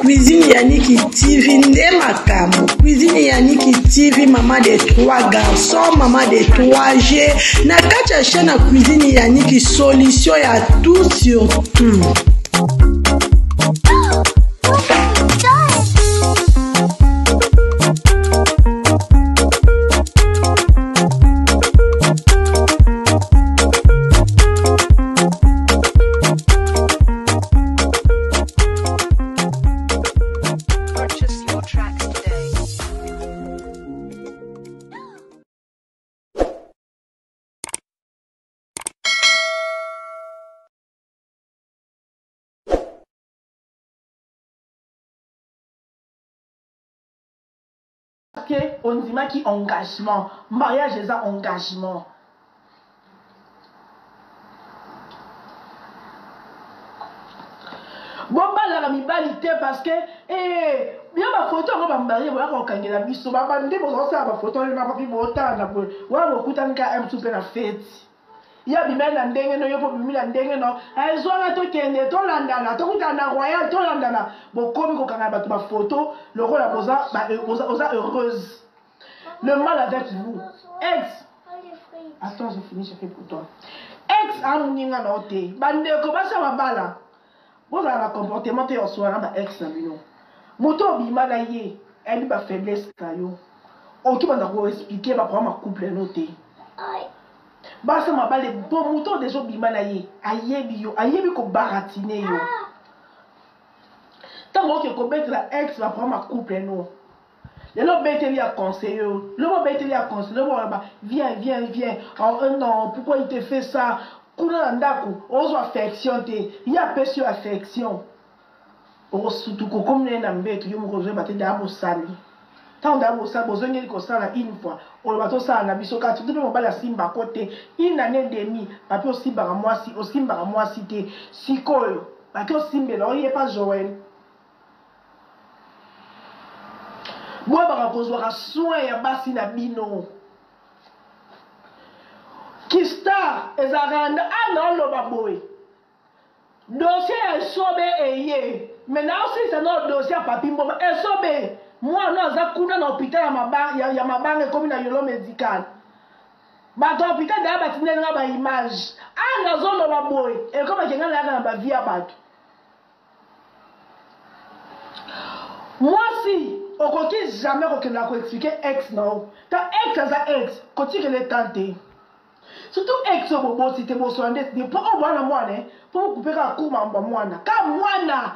Cuisine Yannick TV, Ndemakamo. Cuisine Yannick TV, maman de 3 garçons, maman de 3G. Nakacha chaîne à Cuisine Yannick, solution à tout sur tout. On dit qui engagement, mariage est un engagement. Bon bah la mibalité parce que bien ma photo on va marier voilà quand il y a biso bah ndé bon ça ma photo na papi bota na bo wa mo kutanga am tout na fête. Il y a bien la ndenge no yo po bimila ndenge no ezo na to kende to landana to kutana royal to landana bo komi ko kanga ba ma photo le rôle la boza oza heureuse. Le mal avec vous. Ex. Attends, je finis, je fais pour toi. Ex, amuninga na ote. Bande ko basa mabala. Vous avez un comportement te en soirée ba ex na bino. Moto bima na ye, elle ba faiblesse kayo. O ki banda ko expliquer ba pour ma couple noté. Basa mabale bon moto déjà bima na ye, ayebi ko baratine yo. Tant que ko mettre la ex va pour ma couple no. Le bêteli a conseillé, le bêteli a conseillé, viens. En un an, pourquoi il te fait ça? Ose affection, il y a peu sur affection. Surtout comme les nambé, tu me rejoins, tu d'abord sali. Tant d'abord ça, besoin de ça une fois. On va tout ça, on a biso quand tu dois me la simba côté. Une année et demie, papier aussi par moi si, aussi par moi si t'es si cool. Papier aussi, mais là, il n'y a pas Joël. Moi, je vais avoir soin ya basi na bino. Kista, ezaranda, non lo baboy. Dossier est sobe eye. Maintenant aussi, c'est notre dossier à papi mboba. Est sobe. Moi, non, za kuna na hôpital ya mabanga comme na yolo médical. Ba to hôpital da ba tinela nga ba image. Na zo lo baboy. Et comme kenga la na ba via bato. Moi si on ne jamais qu'on expliquer ex non. Quand ex a ex, continue le tenter. Surtout ex au bobo si tu es bon soin d'être. Pour au moins moi pour couper un coup mamba moi na. Car moi na,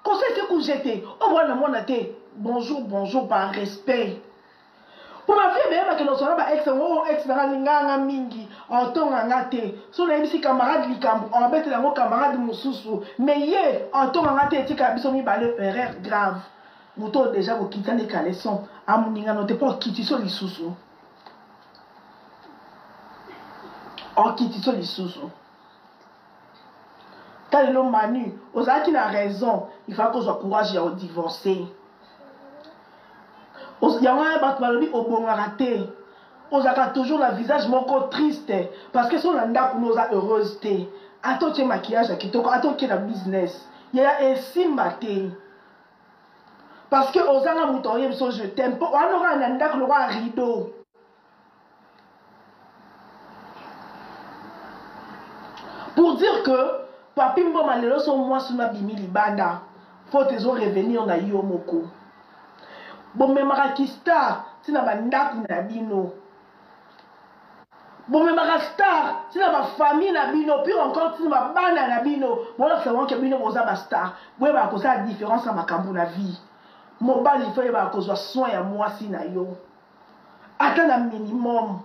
conseil c'est que j'étais. Au moins moi na te. Bonjour par respect. Pour ma fille même que nous sommes pas ex na linganga mingi en tonga ngate. So na bisi camarade likambo, on bête la mo camarade mususu. Mais hier en tonga ngate tika biso mi balé erreur grave. Moto déjà vous quittez les caleçons. Amuninga non te pas quitter sur les sous. On quitte sur les sous. Quand l'homme manu, aux qui n'a raison, il faut qu'on soit courageux à divorcer. Il y a un battement au bon raté. On a toujours le visage mon triste parce que son anda pour nous a heureuse. Attends tu maquillage qui toko, attends qui la business. Il y a un simbaté. Parce que aux gens moutonniers je t'aime pas. On aura un anda qui aura un rideau. Pour dire que papi mbo malelo son moi sur ma bimi libanda. Faut te revenir na yomoko. Bon me marakista, c'est na banda na bino. Bon me marakista, c'est na ma famille na bino, puis encore c'est ma banda na bino. Bon là c'est vraiment que bino boza basta. Bon ba cause la différence à ma kambo na vie. Mon bal il faut ba cause soin à moi si na yo. Attends un minimum.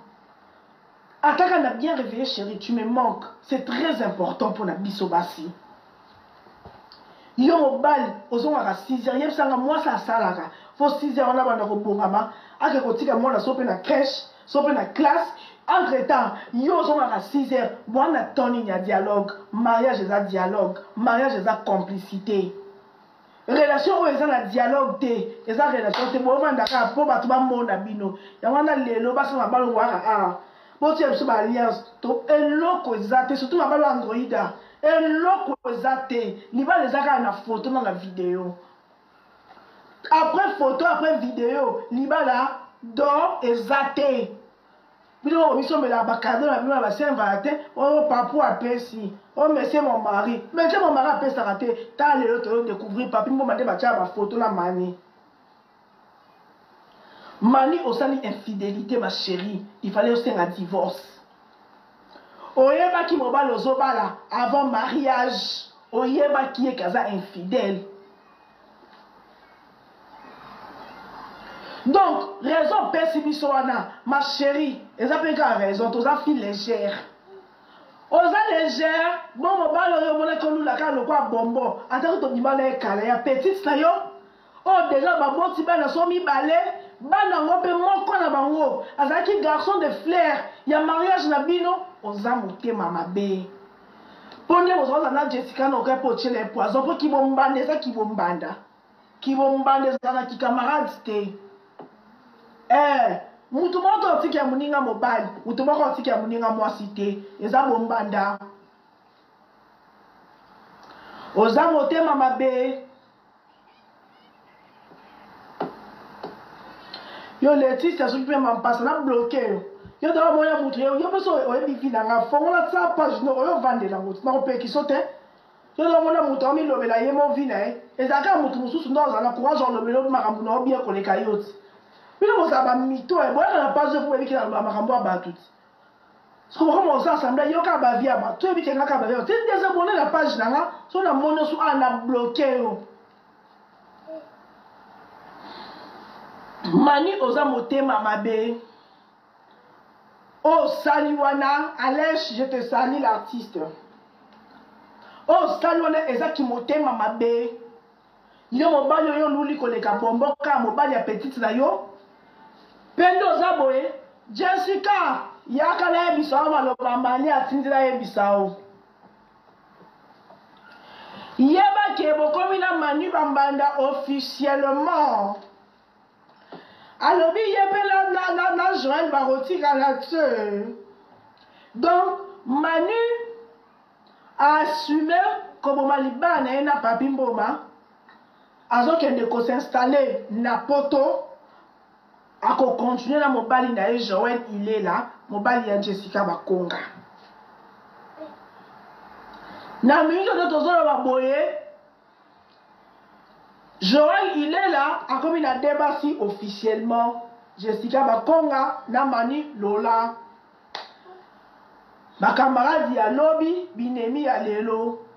Attends qu'on a bien réveillé chérie, tu me manques. C'est très important pour la bisobasi. Yo au bal, aux on à 6h, yem sanga moi ça salara. Faut 6h on a banda ko bongama. Ake ko tika moi na sope na crèche, sope na classe. Entre temps, yo on à 6h, moi na toni ya dialogue, mariage est un dialogue, mariage est une complicité. relation oyo eza na dialogue te eza relation te bovanda kaka mpo bato bamona bino yango wana lelo basala balongo aka botia biso baalliance to eloko eza te surtout mabalo androida eloko eza te libala eza kaka na photo na video après photo après video libala do eza te bino bisombela bakado na bino na basemvala te oyo papu apesi oyo monsieur mon mari apesaka te ta lelo toyo découvrir papi mboma nde batia bafoto na mani osali infidélité ma chérie il fallait osenga divorce oyebaki mobali ozobala avant mariage oyebaki ye kaza infidèle. Donc, raison pessimissoana, ma chérie, eza pe ka raison, toza fille légère. Oza légère, bon mobile yo mona konu la ka lokwa bombo, atako to bimala e kala ya petite na yo. Oh déjà ba boti bana so mi balé, bana ngope moko na bango. Azaki garçon de flair, ya mariage na bino, oza motema mabe. Ponde oza na Jessica no ka po chele poison po ki bombande za ki bombanda. Ki bombande za na ki camarade te. Mutu moko otiki ya muninga mobali, mutu moko otiki ya muninga mwasi te, eza bombanda. Oza motema mabe. Yo Laetitia soki pe mampasa na bloqué yo. Yo dawa moya mutu yo peso oyebi vina nga fongola sa page no yo vandela mutu na kopeki sote. Yo dawa mona mutu omi lobela ye mo vina ezaka mutu mususu ndo azana courage lobelo makambu na obia koleka yoti. Bino bozaba mito boya na page pour ebikela makambo abatu. So comment on s'assemble yo ka ba via ba to ebikela ka ba via. Te désabonner la page nanga so na mono so ana bloqué yo. Mani oza motema mabe. Oh Saliwana, Alèche, je te salue l'artiste. Oh Saliwana, ezaki motema mabe. Yo mobali yo luli koleka bombo ka mobali ya petite na yo. Pendo zaboye, Jessica, yaka na ebisao maloba mani atindila ebisao. Yeba kebo komi na Manu Bambanda officiellement. Alobi yebe la Joël Barotika là-dessus. Donc, Manu a assumé comme Maliban et na papi mboma. Azo kende ko s'installer na poto. Ako continuer na mobali na Joël il est là. Mobali ya Jessica Bakonga. Na minute de tozolo baboye. Joël, il est là, a comme il a débattu officiellement. Jessica Bakonga, Namani, Lola. Ma camarade y a lobby, Binemi à l'élo.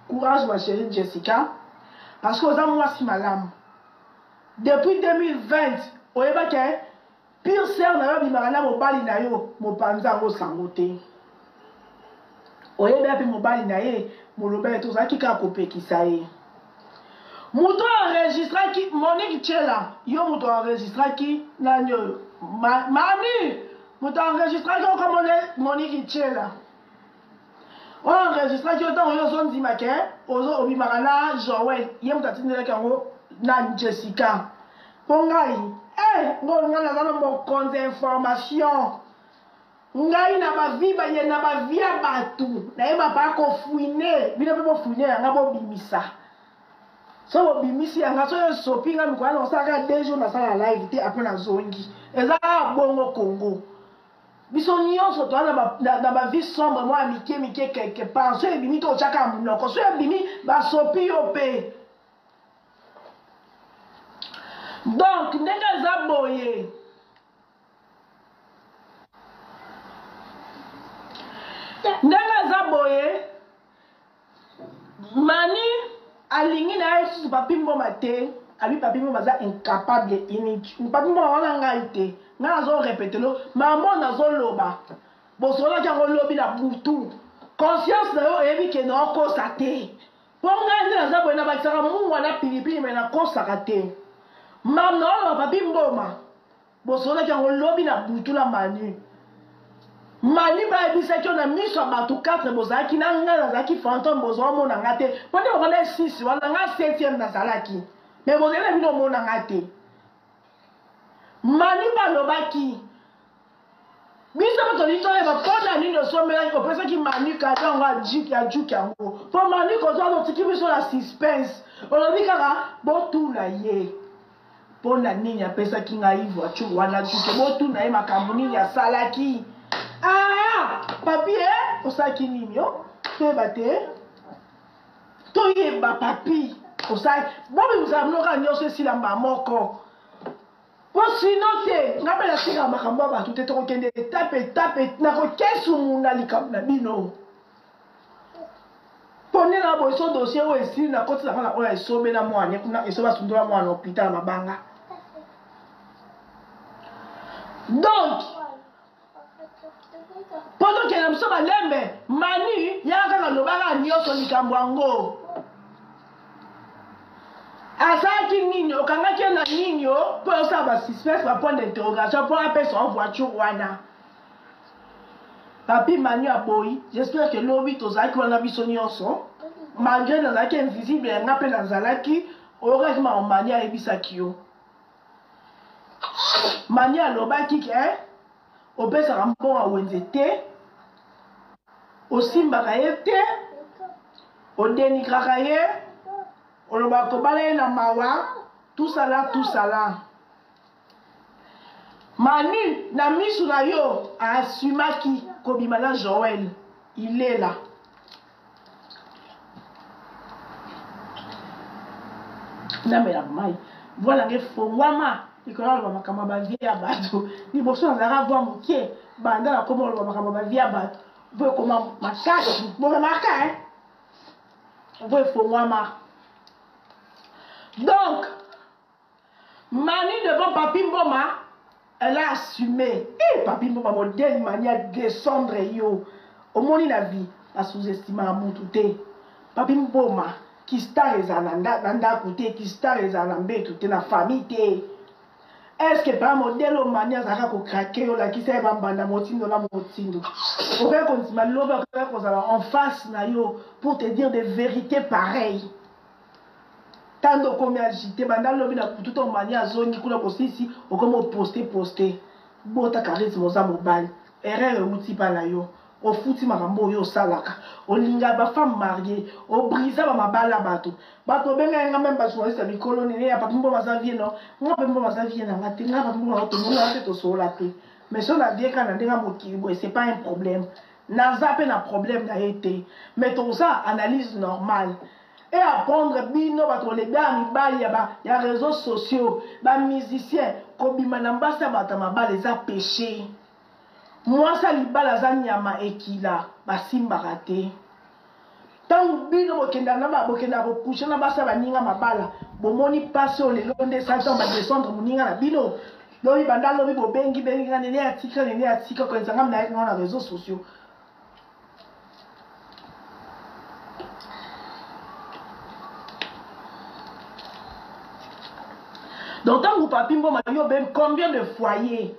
Courage, ma chérie Jessica. Parce que aux amours, si malam. Depuis 2020, au Ebake, pire sœur n'a pas bimarana mon bali na yo, mon panza au sangote. Au Ebake, mon bali na ye, mon lobé, tout ça qui a coupé qui ça y est. Mouto enregistré qui Monique Tchela yo mouto enregistré qui nanyo mami mouto enregistré qui comme Monique Tchela on enregistré qui autant yo son di make ozo obimarana Joël yem tatindela kango na Jessica pongai ngona na zana mo compte information ngai na ba vie ba ye na ba vie abatu na yeba pa ko fouiner bino pe bo fouiner nga bo bimisa. So bimisi anga so sopinga mikwana osaka 2 jours na sala live te après na zongi eza bongo Congo biso nyonso to na ba vie sombre moi mike quelque part so ebimi to chaka munoko so ebimi ba sopi yo pe donc ndenge za boye Mani alingi na yesu papi mboma te abi papi mboma za incapable unique papi mboma wana ngai te nga zo répéter lo maman nazo loba bosola kango lobi na butu conscience na yo ebi ke na kosa te ponga nda za bona bakisaka mu wana pilipili me na kosa te mama papi mboma bosola kango lobi na butu la Manu Mani ba ebisa ki on a mis sur bateau 4 bozaki na nga nazaki fantôme bozo mo na ngate. Pone on a 6 wala nga 7e na salaki. Mais bozela bino mo na ngate. Mani ba lobaki. Bisa bato lito e ba pona ni no somela ko pesa ki mani ka donga jiki ya juki yango. Po mani ko zo no tiki biso la suspense. On dit kaka bo tu la ye. Pona nini ya pesa ki nga ivo achu wana juki bo tu na e makambo nini ya salaki. Ah, papi, osaki nini yo? Te bate. To yeba papi. Osaki. Bobi muzamnoka nyose sila mamoko. Po sinon te, ngapela sika makambo ba tout te kende tape na ko kesu muna likam na bino. Pone na bo so dossier o esi na koti na o eso be na mwana kuna eso ba sundola mwana hôpital mabanga. Donc pendant que nous sommes à l'embe, mani, il y a un lobara nyoso likamwango. Asaki ninyo, kangaki na ninyo, pour ça va suspense, va point d'interrogation, pour appeler son voiture wana. Papi mani a boy, j'espère que l'obi tozaki wana biso nyonso, malgré dans zaki invisible, un appel dans zalaki, heureusement mani a ebisaki yo. Mani a lobaki ke, opesa rambo a wenzete, o simba kaete, o deni krakaye, o lobako bale na mawa, tout ça là. Mani na misu na yo a assumaki kobimala Joël, il est là. Na me la mai, voilà nge fongwama. Ikola lo makama ba via bato ni boso nzara vo mokie banda la komo lo makama ba via bato vo koma makaka bo marka vo fo mwama. Donc mani devant papi Mboma, elle a assumé et papi Mboma modèle manière descendre yo au moni la vie la sous-estimer à montuté papi Mboma qui sta les ananda nanda côté qui sta les anambé tout na famille té. Est-ce que par modèle au manière ça va craquer ou la qui sait bambanda motindo la motindo on va continuer l'over en face na yo pour te dire des vérités pareilles tant de combien agité banda lobi na tout en manière zone kuna ko sisi o comme poster bota charisme za mobile erreur outil pa na yo o futi makambo yo salaka o linga ba femme mariée o brisa ba mabala bato benga nga même ba choisir sa colonie ya papi Mboma za vie non nga papi Mboma za vie na ngati nga papi Mboma to nga te to sola te mais so na vie kana ndenga mokili c'est pas un problème na zape na problème na été mais tout ça analyse normale et apprendre bino bato les gars mibali ya réseaux sociaux ba musiciens kobima na mbasa bata mabala za péché. Moi, ça libala za nyama ekila basimba raté. Tant bino bokenda na ba bokenda ko coucher na basa baninga mabala. Bomoni passe au lelonde ça tomba descendre muninga na bino. Lobi banda lobi bobengi benga nene atika ko nzanga na réseaux sociaux. Donc tant que papi Mboma yo ben combien de foyers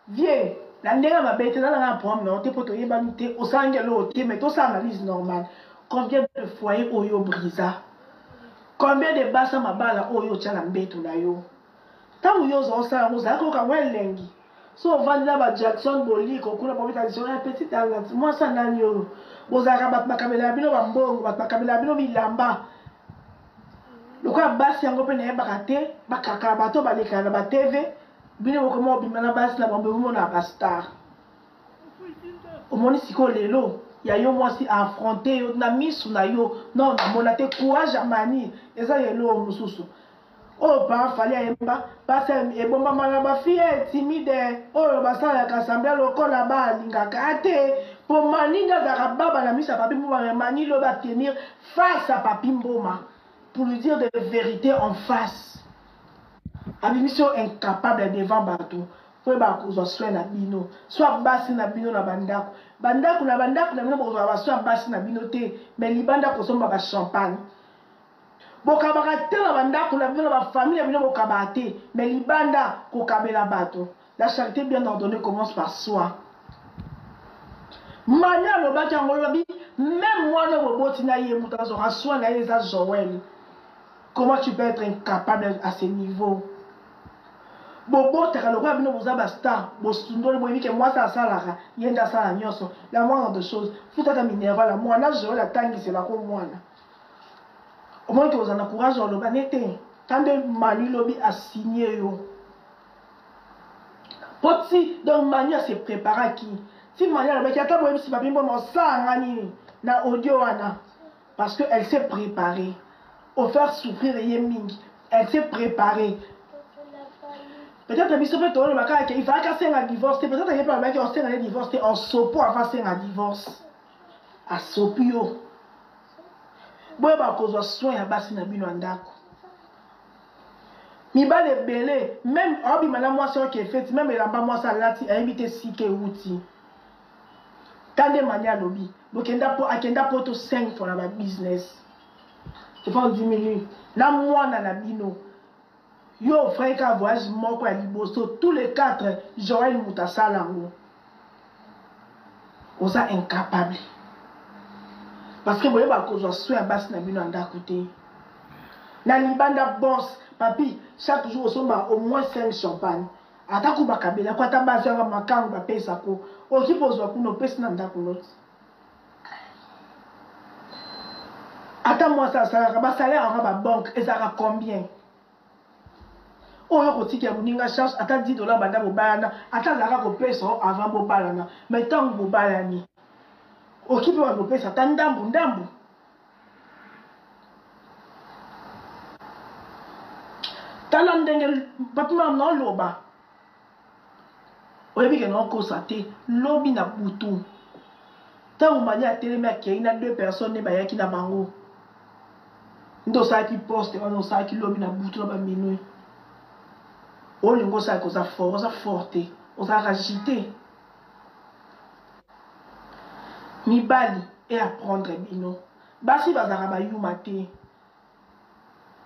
viens la ndenge mabete na nga problème non te poto yeba mité au sangelo te mais tout ça analyse normale combien de foyers oyo brisa combien de basa mabala oyo tchala mbeto na yo tangu yo zo sa muza ko ka welengi so vanda ba Jackson Boliko kuna ba tradition ya petite alliance moi ça nani yo bozaka bat makamela bino ba mbongo bat makamela bino bilamba lokwa basi yango pe na ba te bakaka bato baleka na ba TV bino comment bimana basi na bombe na ba star au moni siko lelo ya yo moi si affronter yo na misu na yo non na mona te courage amani eza yelo mususu oh pa fali ayemba basi ebomba mala ba fille timide oh basala ka assemblée lokola ba lingaka te pour maninga za baba na misa papi Mboma mani lo ba tenir face à papi Mboma pour lui dire des vérités en face. Abimission incapable devant bateau. Faut ba ko soit na bino, soit basi na bino na bandako. Bandako na bino ko soit basi na bino te, mais libanda ko somba ba champagne. Boka ba te na bandako na bino ba famille na bino boka ba te, mais libanda ko kabela bateau. La charité bien ordonnée commence par soi. Mania le baki en lobby, même moi le robot tina yé moutazo rassoin na yé Joël. Comment tu peux être incapable à ce niveau? Bobo t'as le roi bino boza basta, bosundo le boyi que moi ça la yenda ça la nyoso, la moindre de choses. Faut ta minerva la moi na Joël la tangi c'est la ko moi na. Au moins que vous en encouragez dans le banete. Quand de Manu lobby a signé yo. Poti donc Manu a se préparé à qui? Si Manu a dit attends moi si papi moi ça ngani na audio wana parce que elle s'est préparée. Au faire souffrir Yeming, elle s'est préparée. Peut-être que Bissot peut tourner le bac il fallait qu'elle un divorce. Peut-être qu'il n'y a pas un mec qui a un divorce en sopo avant un divorce. À sopio. Bon bah cause de soin à bas na bino andako. Mi ba le belé même obi madame moi c'est qui est fait même elle pas moi ça lati a invité sike outi. Tande mania lobby. Bokenda po akenda poto 5 pour la business. C'est pas 10 minutes. Là moi na la bino. Yo frère ka voyage moko ya liboso tous les 4 Joël Moutasala ngo. Oza incapable. Parce que vous voyez, cause de soin à bas na bino anda côté. Na libanda boss, papi, chaque jour au moins 5 champagne. Ataku bakabela kwa tabaza nga makangu ba pesa ko. Okipozwa kuno pesa na ndako lot. Ata moi ça ba salaire en ba banque et ça ra combien? Oyo kotiki ya muninga charge ata $10 banda bobana, ata zaka ko pesa avant bobalana. Mais tant bobalani. Okipe wa pesa ta ndambu. Tala ndenge papi mama loba. Oyebi ke non kosate lobi na butu. Ta umani a telema ke ina 2 personnes ne bayaki na bango. Ndo sa ki poste wana sa ki lobi na butu na ba minui. Olingo sa ko za forte, oza agité. Mibali et apprendre bino. Basi bazara ba yumate.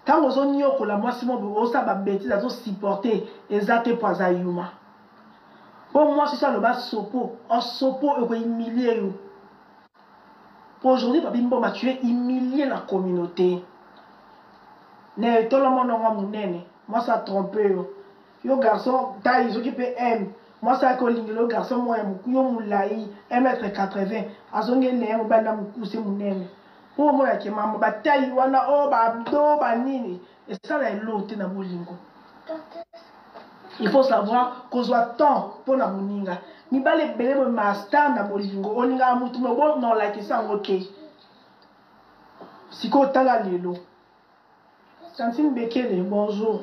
Quand vous avez dit que la moi, si vous avez bêtise, vous supporter exactement pour ça yuma. Pour moi, c'est ça le bas sopo. En sopo, vous humilier. Aujourd'hui, Babimbo m'a tué, humilier la communauté. Ne tout le monde n'a pas mon moi ça trompe. Yo garçon, taille, ils occupent M. Moi ça colline le garçon moi yo moulaï 1m80. Azonge ne mo banda mukuse munene. Pour moi qui maman bataille wana o ba do ba nini. Et ça là l'autre na bolingo. Il faut savoir qu'on soit temps pour la moninga. Ni ba le belé mo master na bolingo. Oninga mutu mo bon non la qui ça OK. Siko tala lelo. Santine Bekele bonjour.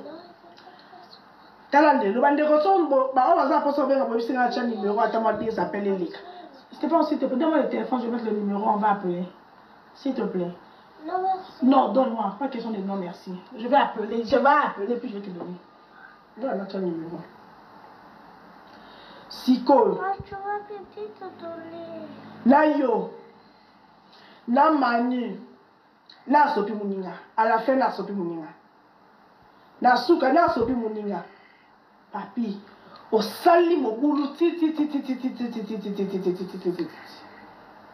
Talande, le bande de son, on va s'en passer avec un numéro, attends-moi des appels et les. Stéphane, s'il te plaît, donne-moi le téléphone, je vais mettre le numéro, on va appeler. S'il te plaît. Non, merci. Non, donne-moi, pas question de non, merci. Je vais appeler, puis je vais te donner. Donne-moi ton numéro. Siko. Moi, tu vois que tu te donner. Là, yo. Là, Manu. Là, Sopi Mouninga. À la fin, là, Sopi Mouninga. Là, Souka, là, Sopi Mouninga. Papi, au sali mon boulot,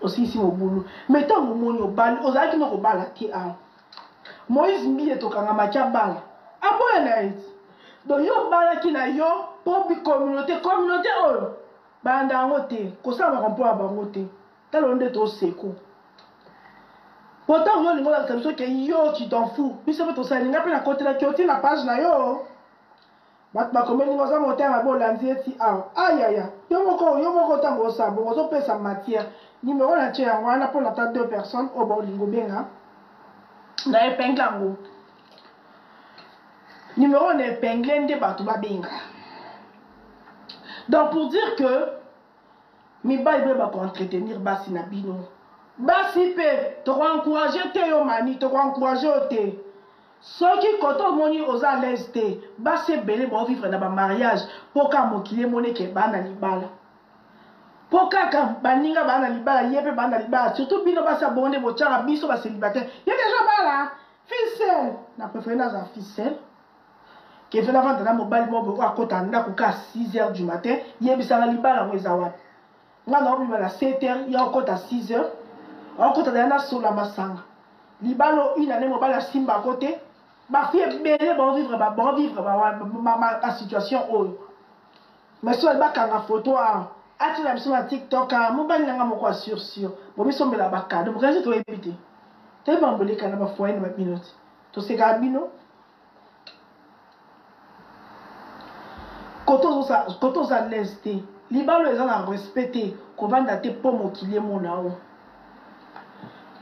aussi ici mon boulot. Mais tant que mon yo bal, aux aïe qui n'ont pas la qui a. Moïse mie to kanga macha bala. Ah bon naït. Donc yo bala qui na yo pour communauté oh. Banda ngote, ko sa va rompo ba ngote. Talonde to seko. Pourtant yo lingo la sabso que yo tu t'en fous. Puis ça va to sa linga pe na côté la qui la page na yo. Batma comme nous avons monté à bon lanzeti aïe aïe yo moko tango ça bon on peut sa matière numéro la tient on a pour la tête 2 personnes au bon lingo benga na epinglango numéro on épinglé ndé batu ba benga. Donc pour dire que mi ba ibe ba ko entretenir basi na bino basi pe to encourager te yo mani to encourager te. Ceux qui quand moni aux à l'aise bah c'est belé bon vivre dans un mariage pour qu'un mokile moné que bana libala pour qu'un baninga bana libala yépe bana libala surtout bino ba sa bonne bochara biso ba célibataire y a déjà bala ficelle na préférence à ficelle qui fait la vente dans mobile mobile à côté ndako ka 6h du matin yebisa na libala wezawa nga na obima na 7h ya okota 6h okota na yana sola masanga libalo une année mobala simba côté ba fille belé bon vivre ma situation oyo mais so ba kanga photo a ati na biso na TikTok a mobali nga moko sur bo biso mbela bakade bo kazi to ebité te bambole kana ba foyer na minute to se ka bino koto za leste libalo eza na respecté ko vanda te po mokili mona o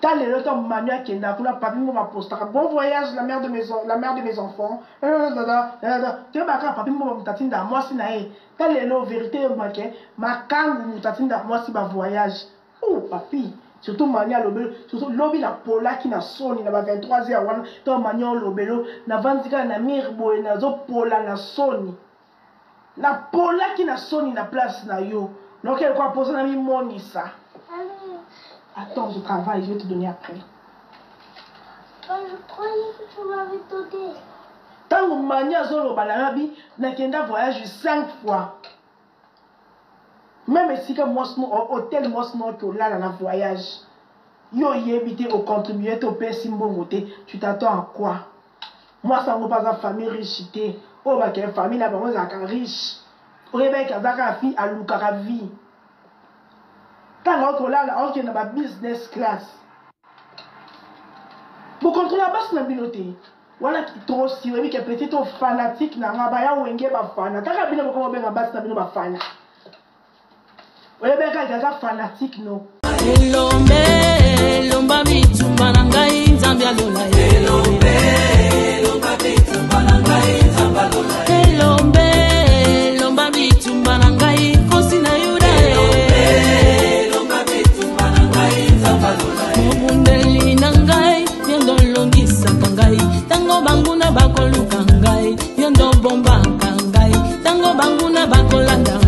ta le loto manu akenda kuna papi mo ba postaka bon voyage la mère de mes enfants te baka papi mo mutatinda mwasi na e ta le lo vérité make makangu mutatinda mwasi ba voyage oh papi surtout mania lobelo surtout lobi la pola qui na soni na ba 23h wana to mania lobelo na vandika na mirbo na zo pola na soni na pola qui na soni na place na yo donc elle quoi poser na mi monisa. Attends, je travaille, je vais te donner après. Je croyais que tu m'avais donné. Tant que mania zolo balarabi na kenda voyage 5 fois. Même si que moi hôtel moi que là dans le voyage. Yo yebité au contribuer au père simbongote, tu t'attends à quoi? Moi ça ne pas la famille richité. Oh bah quelle famille là moi ça riche. Rebecca zaka fi alukara vie. Tant que là on est dans business class. Pour contrôler la base na binoté. Voilà qui trop si oui que petit au fanatique na ngabaya wenge ba fana. Taka bino ko benga base na bino ba fana. Rebecca gaza fanatique no. Lomba bitumba na ngai nzambe alola. Lomba bitumba na ngai nzambe alola. Lomba bitumba na ngai kosi na yuda. Lomba bitumba na ngai nzambe alola. Mundeli na ngai yendo longisa ngai. Tango banguna bakoluka ngai yendo bomba ngai. Tango banguna bakolanda